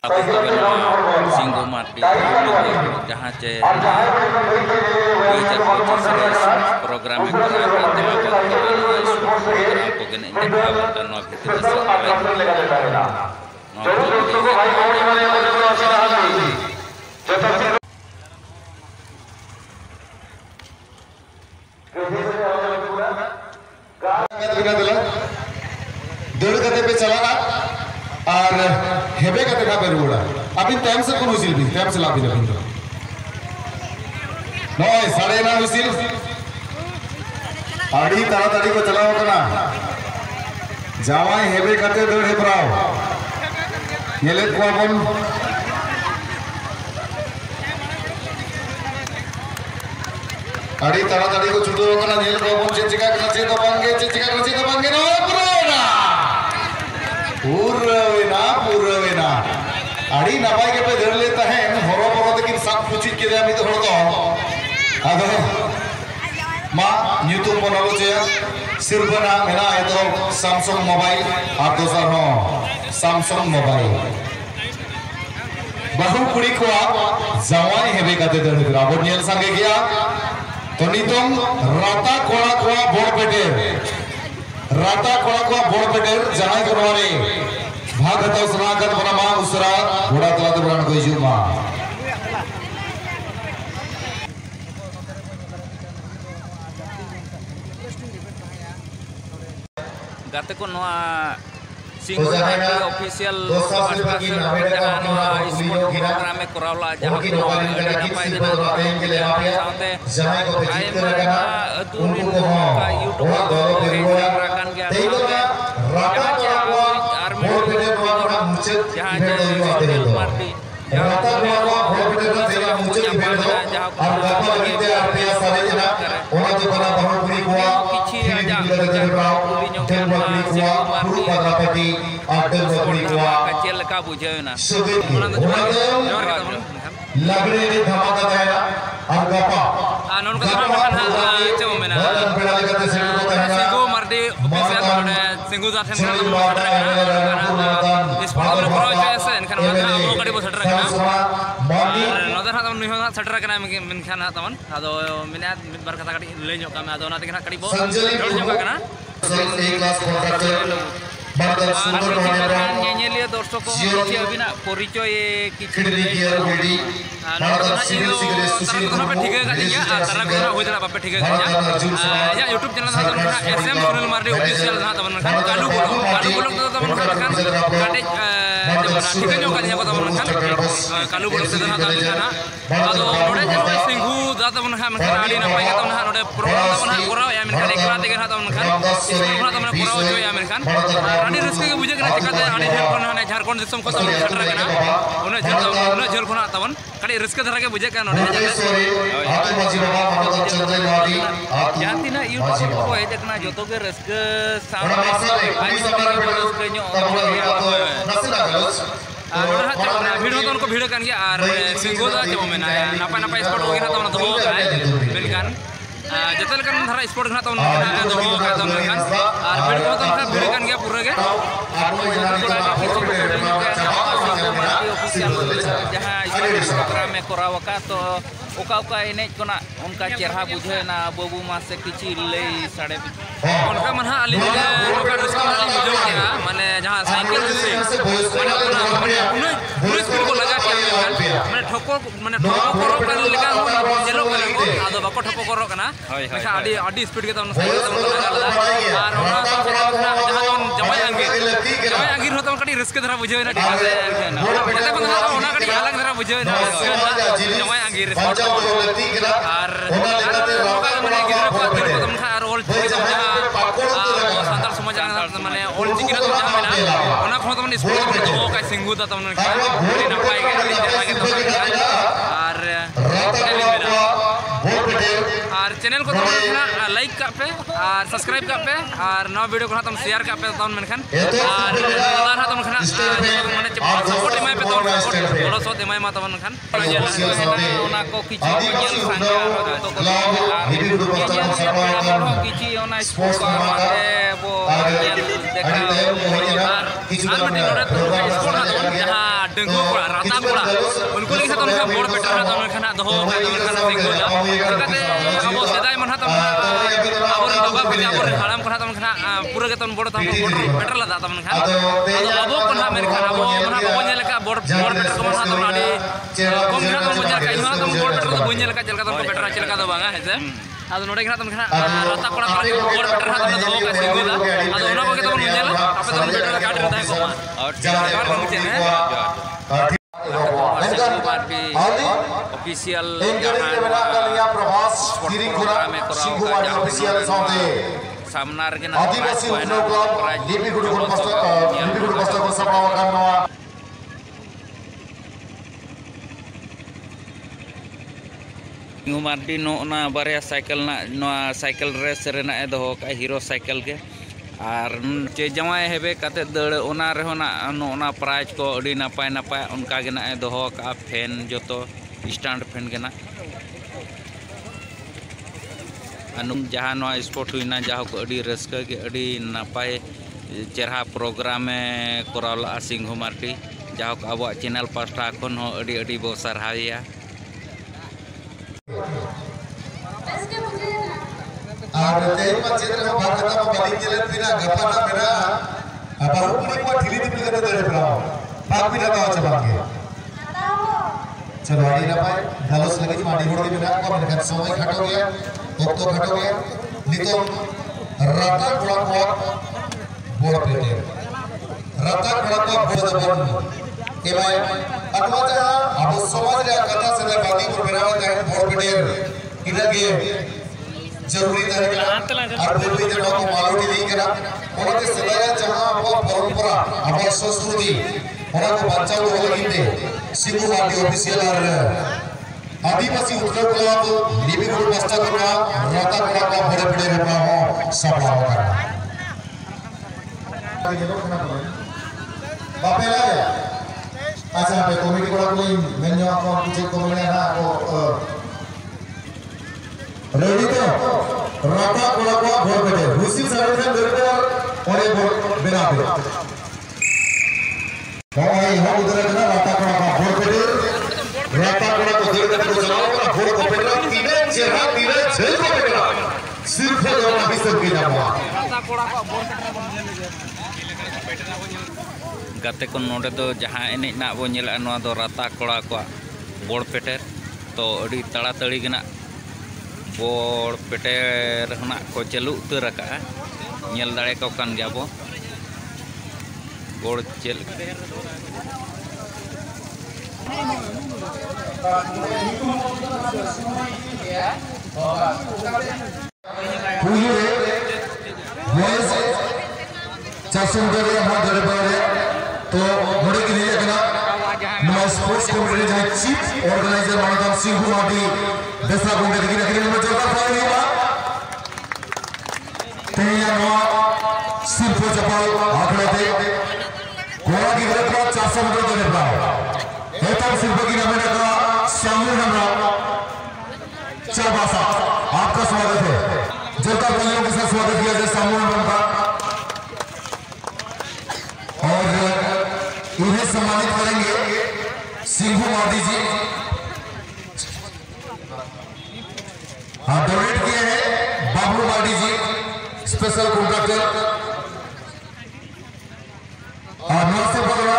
Singgo Marti jahar ce program yang और हेबे कते का बेरुड़ा अबिन टाइम से कौन हुसिल भी टाइम से लाबिन अबिन नॉय साढ़े ना हुसिल आड़ी तारा ताड़ी को चलाओ कना जावाई हेबे कते दौड़ हेबराओ ये ले को अपन आड़ी तारा ताड़ी को छुटो कना ये ले को अपन चिचिका कना चे तो बांगे नो ब्रोना पूर्ववेना आड़ी नपाई के पे धर लेता है हरो बरो लेकिन सब कुछ के दे अमित हरो तो आदो मा यूट्यूब बनालो चे सिर्फना मेना है तो सैमसंग मोबाइल और दोसर नो सैमसंग मोबाइल बहु कुड़ी को जवाई हेबे कते धर राबो नेल संगे गया तो नितों राता कोड़ा कोड़ा बोड़ पेटेर राता कोड़ा को बोड़ पेटेर जहां करवारे भाग हता सुनागत बनमा उसरा घोड़ा तलाते बरान को जुमा गाते को नोआ सिंगो मार्टी ऑफिशियल प्रोग्राम में करावला जहां को नपाय देना साथे यूट्यूब राकान गया मार्टी कचेल का बुझे ना लगड़े ने धमाका दाया और गपा नोन का चो मेना सिंगो मार्टी ऑफिशियल ने सिंगो जाथे इस पर करो ऐसे इनखान वो कड़ी बो सटर रखना नदर हाथ मन निहो सटर रखना मिनखान तमन आदो मिना मिद बार कथा कड़ी ले ᱧᱚᱜ कामे आदो ना तेखना कड़ी बो जोड़ ᱧᱚᱜ kana बर्तन सुंदर होने ᱧᱮᱧᱮᱞᱤᱭᱟᱹ दर्शक को अबिना परिचय किछि सिविल सिगरेट सुशील को ठिका गया तारा को हो जरा बापे ठिका गया या YouTube चैनल था एसएम सुनील मार्डी ऑफिशियल था तमन खान कालू बोलो तो तमन खान काटे ठिका जो गया को तमन खान कालू बोलो से था तमन आदो नोडे जन सिंगू दा तमन खान आडी ना पाई तमन नोडे प्रोग्राम तमन कोराव या मेन खान एकला तेगे तमन खान इसको तमन कोराव जो या मेन खान आडी रस्के के बुझे कना चिकाते आडी झेल कोन हाने झारखंड दिसम को तमन सटर कना उना झेल कोना तमन कड़ी रस्के धरा के बुझे कना नोडे जातिना यूट्यूब को हे देखना जतो के रस्के सामने आई रस्के ᱧᱚᱜ भिडियो तो उनको भिडियो कान गया और सिंगो दा चो मेना नापा नापा स्पॉट हो गया तो ना दो काय बेलकान जतल कान धरा स्पॉट घना तो ना दो काय तो मेलकान और भिडियो तो उनका भिडियो कान गया पूरा के जहां प्रोग्राम में करावका तो ओका ओका एनेज कोना उनका चेहरा बुझे ना बाबू मा से किछि लई साडे उनका मन हा अली ओका रस्का बुझो के माने जहां साइकिल से माने पुलिस को लगा के माने ठोको करो कर लगा चलो करो आदो बाको ठोको करो कना आडी आडी स्पीड के तो साइकिल तो लगा और ओना जहां जमाई अंगीर होता कड़ी रिस्क धरा बुझे ना ठीक है ओना कड़ी अलग धरा बुझे ना जमाई अंगीर और माने गिरा को अतिर को तमखा और ओल संताल समाज माने ओल चिकी तो जहां मेना ओना खो तमन स्पोर्ट तो का सिंगू दा तमन का नपाय के और चैनल को लाइक का पे और सब्सक्राइब का पे और नवा वीडियो को तुम शेयर का पे तमन मेनखान और दादा तमन खाना माने सपोर्ट एमाय पे तमन बड़ो सो एमाय मा तमन खान ओना को किछि जेल संगा तो को किछि ओना स्पोर्ट माते वो देखा और किछि नोडे तो स्पोर्ट जहां डेंगू कोड़ा राता कोड़ा उनको लिखा तो उनका बोर्ड बेटा ना तो उनका ना दो है तो उनका डेंगू ला कहते अब सेदाई मन हाथ अब बाबा पे अब हाड़ाम को हाथ उनका पूरा के तो बोर्ड था बोर्ड बेटर ला था उनका अब को ना मेरे खाना वो मना को बोल का बोर्ड बेटर को हाथ तो आड़ी कम ना तो मुझे का इना तो बोर्ड बेटर तो बोल का चलका तो बेटर चलका तो बांगा है से ಅದು ನೋಡಿ ಕಣ ತಮ್ಮ ರತ್ತ ಕೊಡ ಬೋರ್ಡ್ ಬೆಟರ್ ಹಾದ ಅದು ಹೋಗ ಸಿಗುದ ಅದು ಒನ ಹೋಗಿ ತಮ್ಮ ಮುಂಜಾನೆ ಅಪ್ಪ ತಮ್ಮ ಬೆಟರ್ ಗಾಡಿ ಇರತಾ ಕೋಮ ಔಟ್ ಮುಗಿತೇನೆ ऑफिशियल सामना रे ना आदिवासी उत्सव क्लब लिपिगुडी को सफावा करनवा मार्डी ना बारे साइकिल ना साइकिल रेस रेना दो का हीरो साइकिल के और चे जमाय हेबे कते दड़ ओना रे ना प्राइज को अड़ी नपाय नपाय उनका के ना दो का फैन जो तो स्टैंड फैन के ना अनुम जहाँ ना स्पोर्ट हुईना जहाँ को अड़ी रस्का के अड़ी नपाय चेहरा प्रोग्राम में कोराला सिंह मार्टी जहाँ को अब चैनल पास्टा खन हो अड़ी अड़ी बो सरहाया और तेल में चित्र में भारत में बलिंग जलन बिना गप्पा ना बिना बाबू पुलिस को ढीली ढीली करते दे रहे हैं पाप भी रहता है चबाके चलो आड़ी ना पाए गलस लगी माड़ी होड़ी बिना को मेरे घर समय खट हो गया वक्त खट हो गया नितो रता कोड़ा को बोल बेटे रता कोड़ा को बोल दबन के भाई अनवाजा अब समाज रे कथा से बाती को बनावे है बोल बेटे इधर के जरूरी तरीका और पूर्वी जनों को मालूम दी करा उनके सदैव जहां वो परंपरा हमारी संस्कृति उनको बच्चा लोग लगिंदे सिंगू माटी ऑफिशियल और आदिवासी उत्सव क्लब लिपिगुडी बस्ता करना राता कड़ा का बड़े बड़े रहना हो सफल होगा बापे लाया अच्छा पे कमेटी को कोई मेन्यू आपको कुछ कमेटी ना वो रेडी तो राता कोड़ा को भोर बेटे हुसी सारे से मेरे और एक भोर बिना पे भाई हम उधर ना राता कोड़ा का भोर बेटे राता कोड़ा को धीरे धीरे चलाओ और भोर को बेटा तीन छह को बेटा सिर्फ जो अभी सब की नाम राता कोड़ा का भोर गाते को नोडे तो जहां एने ना बो नेला नोआ दो राता कोड़ा को बोर्ड पेटर तो अड़ी तड़ातड़ी गना बोर्ड पेटर हना को चालू उतर रखा नेल दाड़े को कान गया बो बोर्ड चल तो बड़े के लिए अगला नॉन स्पोर्ट्स कमेटी जहाँ चीफ ऑर्गेनाइजर मानता सिंह माटी दसरा गुंडे देखिए देखिए नंबर चौथा फाइल हुआ तेया नवा सिर्फ जपाल आंकड़े थे कोड़ा की तरफ 400 मीटर देने पाओ ऐसा सिर्फ की नंबर का सामने नंबर चाबासा आपका स्वागत है जनता बलियों के साथ स्वागत किया जाए सामने नंबर का और इन्हें सम्मानित करेंगे सिंघू माटी जी डोनेट किए हैं बाबू माटी जी स्पेशल कॉन्ट्रैक्टर और नौसे पकड़ा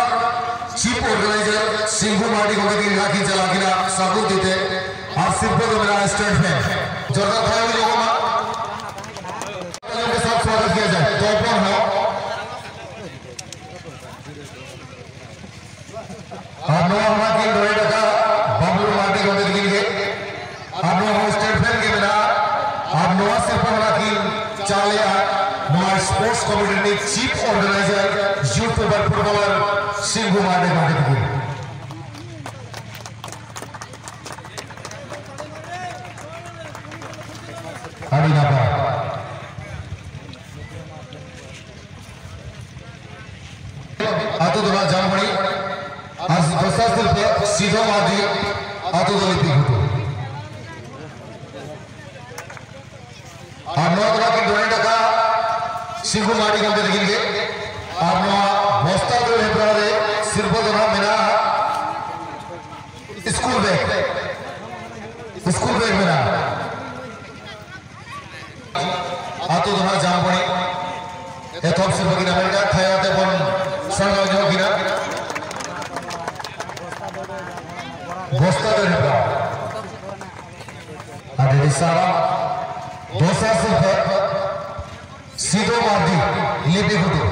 चीफ ऑर्गेनाइजर सिंघू माटी को की राखी चला गिरा साबुत देते और सिर्फ तो मेरा स्टैंड है जोरदार भाई लोगों के साथ स्वागत किया जाए तो कौन हो आप लोग हमारे की डोनेट का बाबू माटी को देंगे आप लोग स्टेट बैंक के बिना आप लोग से पकड़ा की चाले हमारे sports committee chief organiser youth footballer Singhu माटी को देंगे आतो दोला जाम पड़ी आज दोस्ता सिर्फ सीधो मादी आतो दोली पीगुटो आप लोग दोला की डोनेट का सिंघू माटी को देंगे आप लोग दोस्ता दोले ब्रादे सिर्फ दोला मेरा top silver kita mereka thaya te pon sarang jo kita bosta dari berapa ada di sana dosa silver Sido Mardi lebih kudu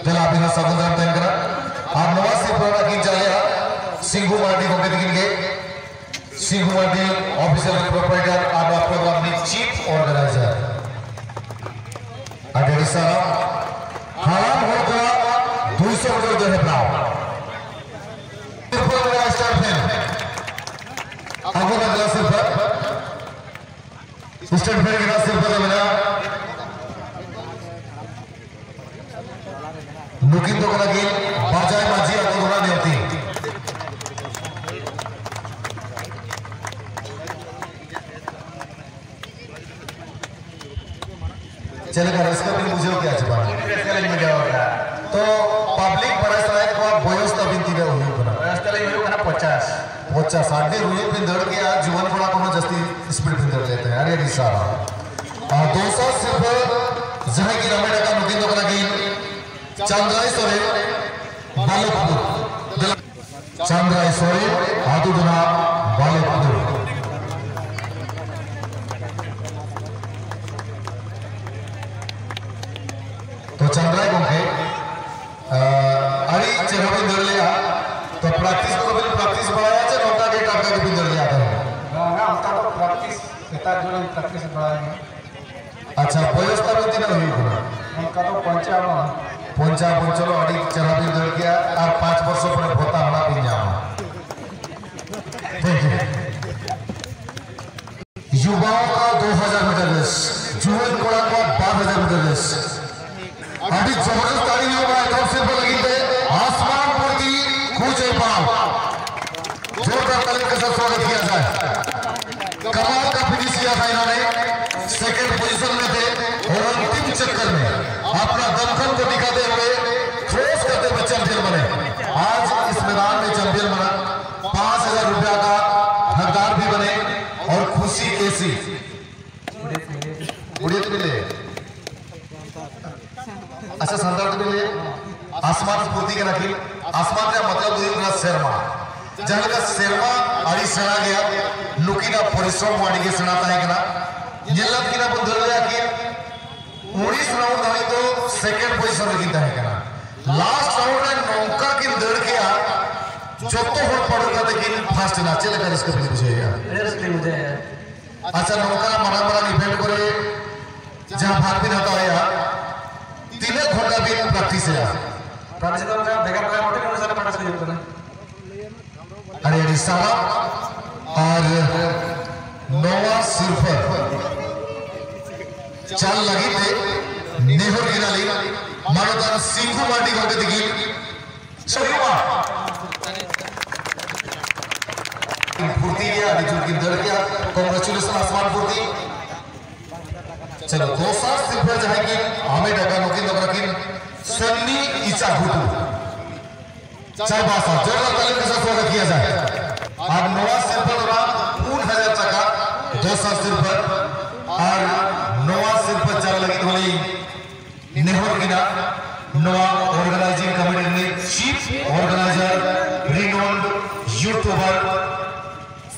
dalam bina sabunan tengkara Arnawa silver lagi jaya Singhu Mardi ko ketingin ke Singhu Mardi official proprietor ada program ni chief organizer ada di sana halam hoga 200 meter dari berapa silver adalah start fan aku adalah silver start fan kita silver adalah mungkin tu lagi bajai maji atau orang yang चलेगा इसका भी मुझे क्या जवाब तो public बड़ा सारा को व्यवस्था बिनती है हुई बना व्यवस्था ले हुई बना 50 आधे हुई बिन दौड़ के आज जीवन बड़ा कोनो जस्ती स्पीड बिन दौड़ लेते हैं अरे निसारा 200 सिर्फ जहां की रमेड़ा का मुकिन तो लगी चंद्राई सोरे बालकपुर चंद्राई सोरे आदुदना बालकपुर तो चंद्राई गोंके अरे चेहरा भी दौड़ लिया तो प्रैक्टिस को भी प्रैक्टिस बढ़ाया चे नौका के टाका के भी दौड़ लिया था ना हमका तो प्रैक्टिस इतना जो प्रैक्टिस बढ़ाया अच्छा व्यवस्था भी दिन हुई पूरा हमका तो पंचा चलो अड़ी चेहरा भी दौड़ गया और 5 वर्षों पर होता हमारा भी जाओ थैंक यू युवाओं का 2000 मीटर रेस जुएल कोड़ा का 12000 मीटर रेस अभी जबरदस्त ताली होगा टॉप सिर पर लगी थे आसमान पर की कूचे पाव जोरदार ताली के साथ स्वागत किया जाए कमाल का फिनिश किया था इन्होंने सेकंड पोजीशन में थे और अंतिम चक्कर में अपना दमखम को दिखाते हुए क्रॉस करते हुए चैंपियन बने आज इस मैदान में चैंपियन बना 5000 रुपया का हकदार भी बने और खुशी कैसी उड़ियत मिले अच्छा संदर्भ में ले आसमान पूर्ति के रखी आसमान का मतलब दूरी ना शर्मा जहाँ का शर्मा आरी सना गया लुकीना परिश्रम वाणी के सनाता है क्या ये लग किना बंदर ले आके 19 राउंड धानी तो सेकंड पोजीशन में गिनता है क्या लास्ट राउंड में नौका की दौड़ के आ जो तो हो पड़ेगा लेकिन फास्ट ना चलेगा इसको भी बुझेगा अच्छा नौका मरा डिपेंड करे जहाँ भाग भी रहता है यार 3 घंटा भी प्रैक्टिस है प्रैक्टिस तो का बेकार का मोटे अनुसार प्रैक्टिस कर सकते हैं अरे रिसाला और नोवा सिर्फर चल लगी थे नेहर गिराली मानोदान सिंघू माटी को दिखी शरीवा फुर्ती गया जो की दौड़ गया कांग्रेचुलेशन आसमान फुर्ती चलो 200 सिर्फ जाएगी हमें डगा नोकिन दबरा किन सन्नी इच्छा हुटू चार बासा जोरदार ताली के साथ स्वागत किया जाए अब नवा सिर्फ दौरान 4000 टका 200 सिर्फ और नवा सिर्फ चल लगी वाली नेहर गिना नवा ऑर्गेनाइजिंग कमेटी ने chief organiser renowned YouTuber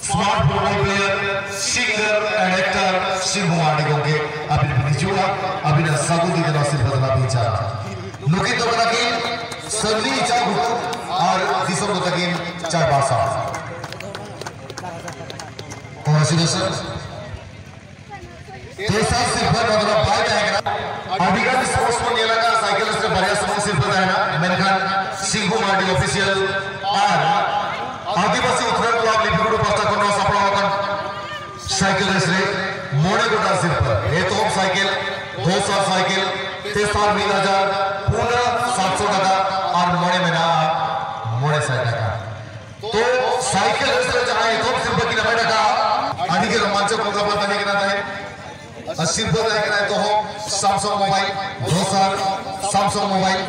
smart football player singer and actor Singhu माटी गोंके अभी बिजुआ अभी ना सागुदी के नासिर बदला बिचारा लुकी तो बना कि सन्नी इच्छा हुटू और दिसम तो तकिन चार बासा कांग्रेचुलेशन तेसा सिर्फ मतलब बाइक आएगा अभी का स्पोर्ट्समैन ये लगा साइकिल से बढ़िया समूह सिर्फ है ना मैंने कहा सिंघू माटी ऑफिशियल और आदिवासी उत्तराखंड क्लब लिपिगुरु पस्ता करना सपना होगा साइकिल रेस रे मोड़े गोटा सिर्फ ये तो साइकिल 200 साइकिल 3,000 पूरा 700 टका और मोड़े में ना मोड़े साइकिल का तो साइकिल रेस रे जहाँ ये तो सिर्फ की नब्बे टका आदि के रोमांचक को पता नहीं करना है सिर्फ देखना है तो हो सैमसंग मोबाइल 200 सैमसंग मोबाइल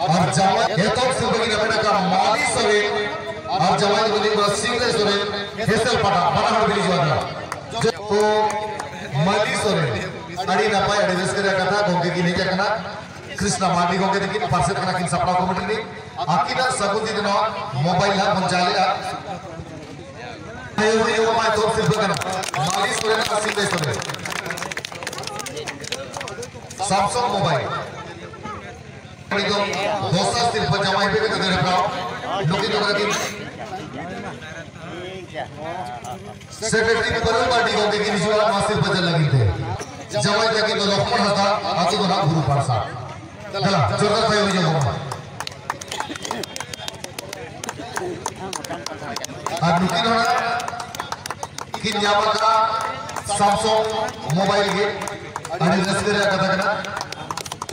और जमा ये तो सिर्फ की नब्बे टका माली सवे और जवान को नहीं सिंगल सोरे हेसल पटा बड़ा हर बिली जोड़ा तो माली सोरे अड़ी ना पाए एडजस्ट करे कथा गोंके की नहीं क्या करना कृष्णा मार्डी को के दिकिन पार्सेट कना किन सपना कमिटी नि आकिना सगुन दिनो मोबाइल हा पंचाले आयो यो मा तो सिर्फ कना माली सोरे ना सिंह दे सोरे सैमसंग मोबाइल तो दोसा सिर्फ जमाई पे के दे प्राव लोकी तो कना सेक्रेटरी बरल पार्टी को के निजुआ मासिर बजल लगी थे जमाई तक तो लखमन हता आतु तो ना गुरु पारसा चला जोरदार भाई हो जाओ अब नुकिन होना कि न्यामा का सैमसंग मोबाइल के अरे रसगरे कथा करना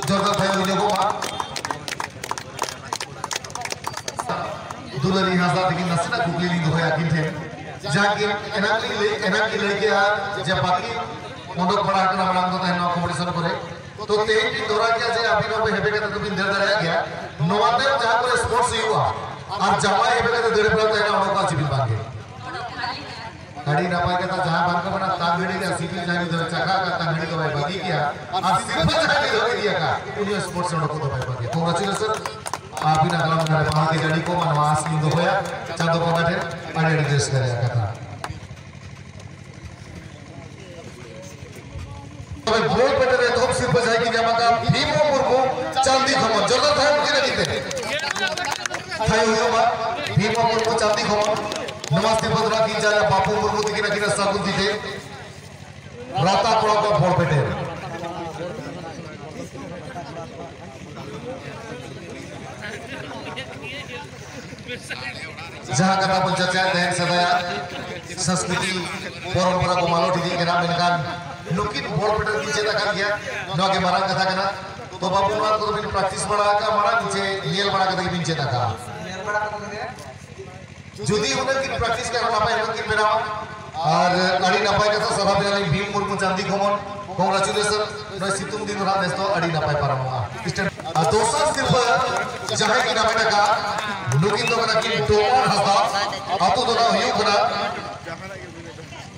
जोरदार भाई हो जाओ दुलरी हज़ार लेकिन नसना कुकली लिंग होया किंथे जाके एनाकी लड़के जब बाकी मोडो पढ़ा करना बना तो है ना कंपटीशन करे तो तेज दिन दौरा किया जे अभी नो पे हेबे का तो बिंदर दरिया गया नवाते जहां पर स्पोर्ट्स हुआ और जमा हेबे का तो देरे पर है ना उनका चिबिल बांगे गाड़ी ना पाए का जहां बांध का बना तांगड़ी का सिटी जाने दो चका का तांगड़ी का भाई बाकी किया और सिर्फ जाने दो दिया का उन्हें स्पोर्ट्स में को तो भाई बाकी कांग्रेचुलेशन आप ना कलम करे वहां की गाड़ी को मनवास लिंग होया चंदो को बैठे अरे एड्रेस करे कथा तो बहुत बेटर है तो सिर्फ जाएगी जमा का भीमो मुर्मू चांदी खमन जरूरत है उनके लगते थाई हुआ मा भीमो मुर्मू चांदी खमन नमस्ते बदरा की जाया बापू मुर्मू की ना सागुन दीते राता कोड़ा को फोड़ बेटे जहां कथा पंचायत दैन सदाया संस्कृति परंपरा को मालो ठीक के नाम इनकान नुकिन बोल पेटर की चेता कर गया नोगे मारंग कथा करना तो बाबू मार तो बिन प्रैक्टिस बड़ा का मारा नीचे नियल बड़ा का बिन चेता का जुदी उन्हें की प्रैक्टिस करना पाए उन्हें की बेरा और अड़ी ना पाए का सभा में भीम मुर्मू चांदी खमन कांग्रेचुलेशन नो सितुंग दिन रात देस्तो अड़ी ना पाए पारा दोसा सिर्फ जहां की ना बेटा का नुकिन तो कना की टोमन हसा आतो तो ना हियो कना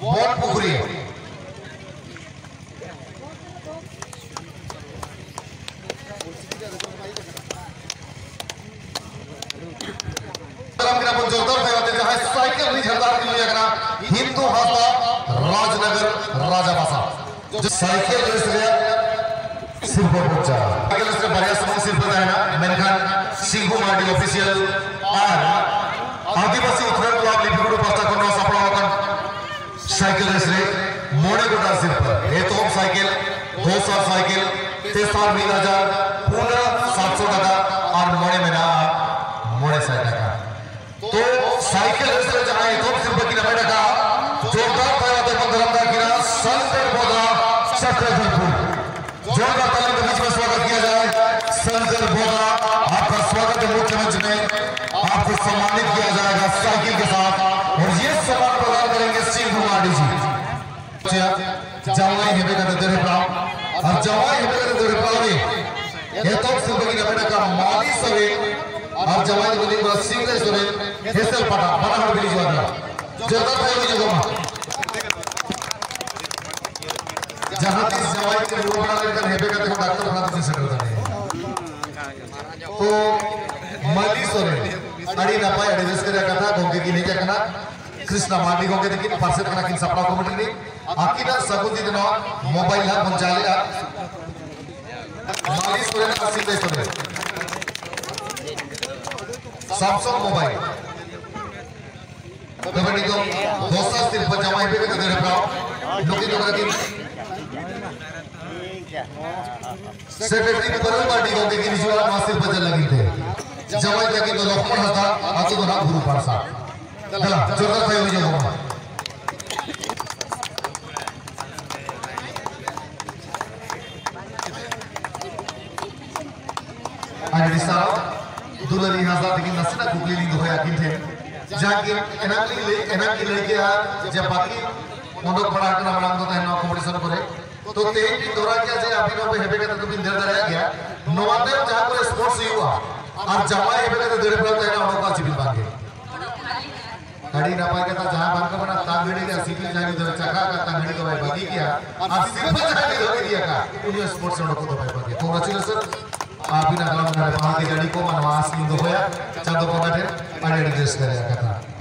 बोट पुकुरी जोरदार भाई जहां साइकिल नहीं झलदार की लिया कना हिंदू भाषा राजनगर राजाभाषा जो साइकिल रेस गया सिर्फ पहुंचा साइकिल रेस बढ़िया समूह सिर्फ है ना मेनखान सिंघू मार्डी ऑफिशियल और आदिवासी उत्तराखंड क्लब लिपिगुडु पास्ता कोनो सपना होकन साइकिल रेस रे मोड़े गोटा सिर्फ ये तो साइकिल 200 साइकिल 3,000 पूरा 700 टका और मोड़े में ना मोड़े 100 टका तो साइकिल रेस रे जहां ये तो सिर्फ की ना टका जोरदार पाया तो मंगलम का गिरा संकर बोधा चक्रधरपुर जोरदार ताली के बीच में स्वागत किया जाए संकर बोधा आपका स्वागत है मुख्य मंच में आपको सम्मानित किया जाएगा साइकिल के साथ और ये सम्मान प्रदान करेंगे सिंह मार्डी जी जवाई हेबे का देरे प्राव और जवाई हेबे का देरे प्राव ने ये तो सिर्फ की ना का माली सवे और जवाई को दिन सिंह रे सवे हेसल पटा बड़ा हर बिली जुआ जोरदार भाई हो जगह जहां तीस जवाई के रूप बना लेकर हेबे का देखो डॉक्टर बना दे सकता है तो माली सोरे अड़ी ना पाए एड्रेस करे कथा गोंगे की नहीं क्या करना कृष्णा मार्डी को के दिकिन पार्सेट कना किन सपना कमिटी नि आकिना सगुन दिनो मोबाइल हा पंचाले माली सोरे ना सिंह दे सोरे सैमसंग मोबाइल तो बड़ी तो दोसा सिर्फ जमाई पे के दे प्राव लोकी तो कना सेक्रेटरी बरल पार्टी को के निजुआ मासिर बजल लगी थे जमाई तक तो लखमन हता आतु तो ना गुरु पारसा चला जोरदार भाई हो जाओ अनिसा दुलरी हज़ार लेकिन नसना कुकली लिंग होया किंथे जाके एनाकी लड़के जब बाकी मोडो पढ़ा करना बना तो है ना कंपटीशन करे तो तेज दिन दौरा किया जे अभी नो पे हेबे का तो बिंदर दरिया गया नवाते जहां पर स्पोर्ट्स हुआ और जमा हेबे का तो देरे पर है ना उनका चिबिल बांगे गाड़ी ना पाए का जहां बांध का बना तांगड़ी का सिटी जाने दो चका का तांगड़ी का भाई बाकी किया और सिर्फ जाने दो दिया का उन्हें स्पोर्ट्स में को तो भाई बाकी कांग्रेचुलेशन आप ही ना गलम करे पानी के जड़ी को मनवास इन दो होया चंदो को बैठे अड़े डिस्कस करेगा कथा